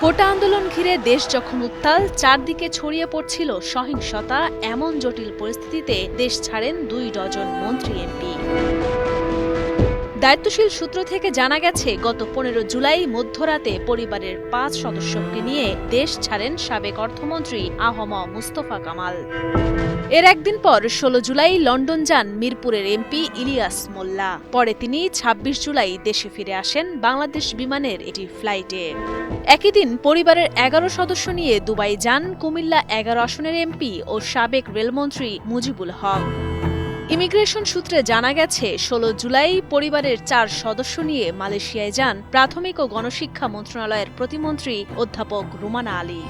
কোটা আন্দোলন ঘিরে দেশ যখন উত্তাল, চারদিকে ছড়িয়ে পড়ছিল সহিংসতা, এমন জটিল পরিস্থিতিতে দেশ ছাড়েন 2 ডজন মন্ত্রী এমপি। দায়িত্বশীল সূত্র থেকে জানা গেছে, গত 15 জুলাই মধ্যরাতে পরিবারের 5 সদস্যকে নিয়ে দেশ ছাড়েন সাবেক অর্থমন্ত্রী আ.হ.ম মুস্তফা কামাল। এর একদিন পর 16 জুলাই লন্ডন যান মিরপুরের এমপি ইলিয়াস মোল্লা। পরে তিনি 26 জুলাই দেশে ফিরে আসেন বাংলাদেশ বিমানের একটি ফ্লাইটে। একই দিন পরিবারের 11 সদস্য নিয়ে দুবাই যান কুমিল্লা 11 আসনের এমপি ও সাবেক রেলমন্ত্রী মুজিবুল হক। ইমিগ্রেশন সূত্রে জানা গেছে, 16 জুলাই পরিবারের 4 সদস্য নিয়ে মালয়েশিয়ায় যান প্রাথমিক ও গণশিক্ষা মন্ত্রণালয়ের প্রতিমন্ত্রী অধ্যাপক রুমানা আলী।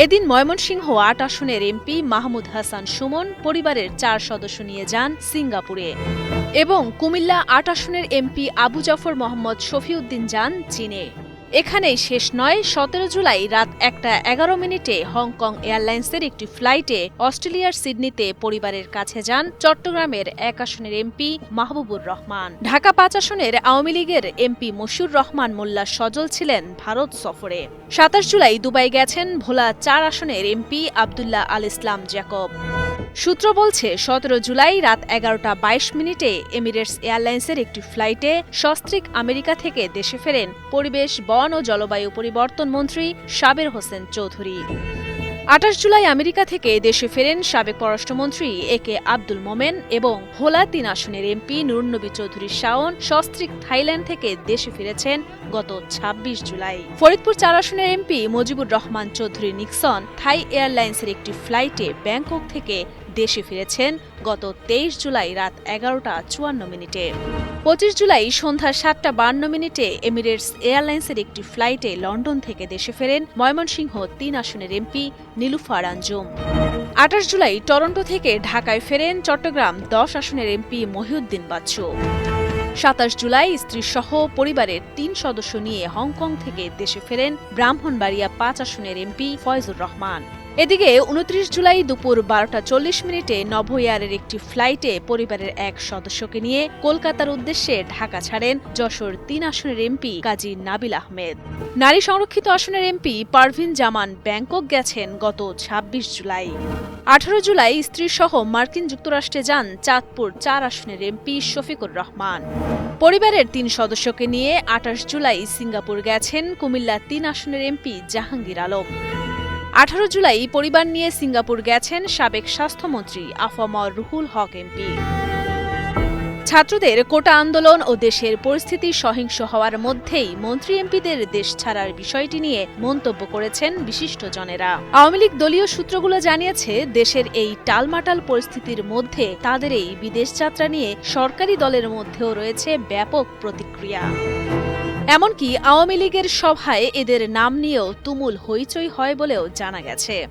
এদিন ময়মনসিংহ 8 আসনের এমপি মাহমুদ হাসান সুমন পরিবারের 4 সদস্য নিয়ে যান সিঙ্গাপুরে এবং কুমিল্লা 8 আসনের এমপি আবু জাফর মোহাম্মদ শফিউদ্দিন যান চীনে। এখানেই শেষ নয়, 17 জুলাই রাত 1:11 হংকং এয়ারলাইন্সের একটি ফ্লাইটে অস্ট্রেলিয়ার সিডনিতে পরিবারের কাছে যান চট্টগ্রামের 1 আসনের এমপি মাহবুবুর রহমান। ঢাকা 5 আসনের আওয়ামী লীগের এমপি মশিউর রহমান মোল্লা সজল ছিলেন ভারত সফরে। 27 জুলাই দুবাই গেছেন ভোলা 4 আসনের এমপি আবদুল্লাহ আল ইসলাম জ্যাকব। সূত্র বলছে, 17 জুলাই রাত 11:22 এমিরেটস এয়ারলাইন্সের একটি ফ্লাইটে সস্ত্রীক আমেরিকা থেকে দেশে ফেরেন পরিবেশ, বন ও জলবায়ু পরিবর্তন মন্ত্রী সাবের হোসেন চৌধুরী। 28 জুলাই আমেরিকা থেকে দেশে ফেরেন সাবেক পররাষ্ট্রমন্ত্রী এ.কে আব্দুল মোমেন এবং ভোলা 3 আসনের এমপি নুরুন্নবী চৌধুরী শাওন সস্ত্রীক থাইল্যান্ড থেকে দেশে ফিরেছেন গত 26 জুলাই। ফরিদপুর 4 আসনের এমপি মুজিবুর রহমান চৌধুরী নিক্সন থাই এয়ারলাইন্সের একটি ফ্লাইটে ব্যাংকক থেকে দেশে ফিরেছেন গত 23 জুলাই রাত 11:54। 25 জুলাই সন্ধ্যা 7:52 এমিরেটস এয়ারলাইন্সের একটি ফ্লাইটে লন্ডন থেকে দেশে ফেরেন ময়মনসিংহ 3 আসনের এমপি নীলুফার আঞ্জুম। 28 জুলাই টরন্টো থেকে ঢাকায় ফেরেন চট্টগ্রাম 10 আসনের এমপি মহিউদ্দিন বাচ্চু। 27 জুলাই স্ত্রীসহ পরিবারের 3 সদস্য নিয়ে হংকং থেকে দেশে ফেরেন ব্রাহ্মণবাড়িয়া 5 আসনের এমপি ফয়জুর রহমান। এদিকে 29 জুলাই দুপুর 12:40 নভো এয়ারের একটি ফ্লাইটে পরিবারের 1 সদস্যকে নিয়ে কলকাতার উদ্দেশ্যে ঢাকা ছাড়েন যশোর 3 আসনের এমপি কাজী নাবিল আহমেদ। নারী সংরক্ষিত আসনের এমপি পারভিন জামান ব্যাংকক গেছেন গত 26 জুলাই। 18 জুলাই স্ত্রীসহ মার্কিন যুক্তরাষ্ট্রে যান চাঁদপুর 4 আসনের এমপি শফিকুর রহমান। পরিবারের 3 সদস্যকে নিয়ে 28 জুলাই সিঙ্গাপুর গেছেন কুমিল্লা 3 আসনের এমপি জাহাঙ্গীর আলম। 18 জুলাই পরিবার নিয়ে সিঙ্গাপুর গেছেন সাবেক স্বাস্থ্যমন্ত্রী আ.ফ.ম রুহুল হক এমপি। ছাত্রদের কোটা আন্দোলন ও দেশের পরিস্থিতি সহিংস হওয়ার মধ্যেই মন্ত্রী এমপিদের দেশ ছাড়ার বিষয়টি নিয়ে মন্তব্য করেছেন বিশিষ্টজনেরা। আওয়ামী লীগ দলীয় সূত্রগুলো জানিয়েছে, দেশের এই টালমাটাল পরিস্থিতির মধ্যে তাদের এই বিদেশ যাত্রা নিয়ে সরকারি দলের মধ্যেও রয়েছে ব্যাপক প্রতিক্রিয়া। এমনকি আওয়ামী লীগের সভায় এদের নাম নিয়েও তুমুল হইচই হয় বলেও জানা গেছে।